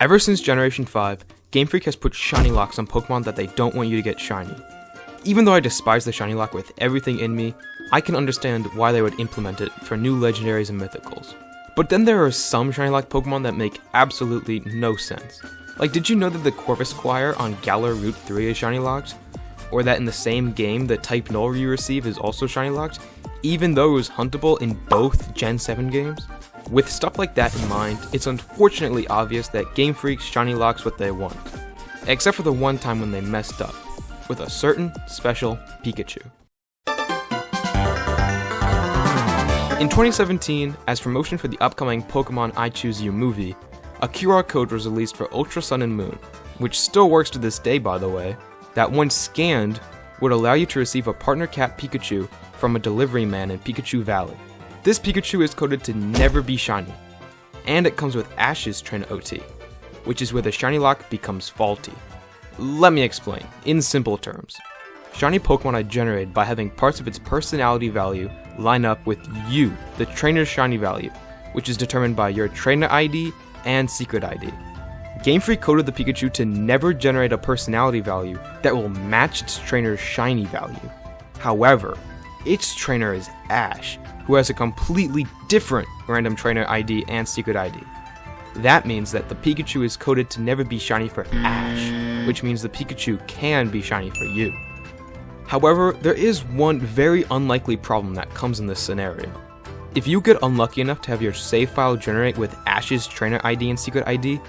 Ever since Generation 5, Game Freak has put shiny locks on Pokemon that they don't want you to get shiny. Even though I despise the shiny lock with everything in me, I can understand why they would implement it for new legendaries and mythicals. But then there are some shiny lock Pokemon that make absolutely no sense. Like, did you know that the Corvus Choir on Galar Route 3 is shiny locked? Or that in the same game, the type Null you receive is also shiny locked, even though it was huntable in both Gen 7 games? With stuff like that in mind, it's unfortunately obvious that Game Freak shiny locks what they want. Except for the one time when they messed up, with a certain special Pikachu. In 2017, as promotion for the upcoming Pokemon I Choose You movie, a QR code was released for Ultra Sun and Moon, which still works to this day by the way, that once scanned, would allow you to receive a Partner Cap Pikachu from a delivery man in Pikachu Valley. This Pikachu is coded to never be shiny, and it comes with Ash's Trainer OT, which is where the shiny lock becomes faulty. Let me explain, in simple terms. Shiny Pokemon are generated by having parts of its personality value line up with you, the trainer's shiny value, which is determined by your trainer ID and secret ID. Game Freak coded the Pikachu to never generate a personality value that will match its trainer's shiny value. However, its trainer is Ash, who has a completely different random trainer ID and secret ID. That means that the Pikachu is coded to never be shiny for Ash, which means the Pikachu can be shiny for you. However, there is one very unlikely problem that comes in this scenario. If you get unlucky enough to have your save file generate with Ash's trainer ID and secret ID,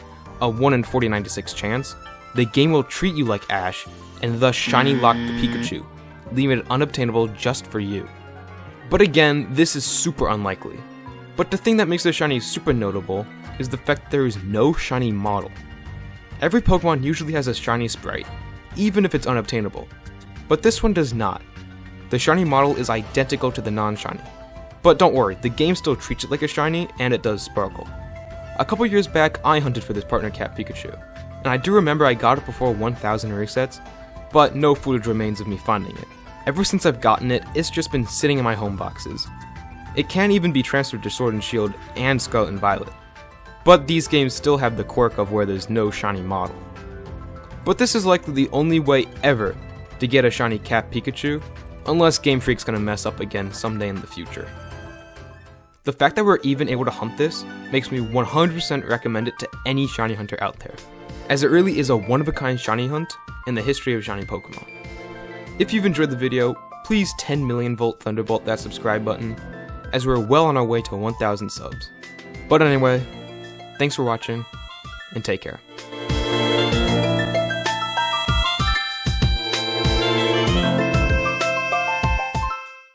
a 1 in 4096 chance, the game will treat you like Ash and thus shiny lock the Pikachu, leaving it unobtainable just for you. But again, this is super unlikely. But the thing that makes the shiny super notable is the fact that there is no shiny model. Every Pokemon usually has a shiny sprite, even if it's unobtainable, but this one does not. The shiny model is identical to the non-shiny. But don't worry, the game still treats it like a shiny, and it does sparkle. A couple years back, I hunted for this Partner Cap Pikachu, and I do remember I got it before 1000 resets, but no footage remains of me finding it. Ever since I've gotten it, it's just been sitting in my home boxes. It can even be transferred to Sword and Shield and Scarlet and Violet, but these games still have the quirk of where there's no shiny model. But this is likely the only way ever to get a shiny Cap Pikachu, unless Game Freak's gonna mess up again someday in the future. The fact that we're even able to hunt this makes me 100% recommend it to any shiny hunter out there, as it really is a one-of-a-kind shiny hunt in the history of shiny Pokemon. If you've enjoyed the video, please 10 million volt thunderbolt that subscribe button, as we're well on our way to 1000 subs. But anyway, thanks for watching, and take care.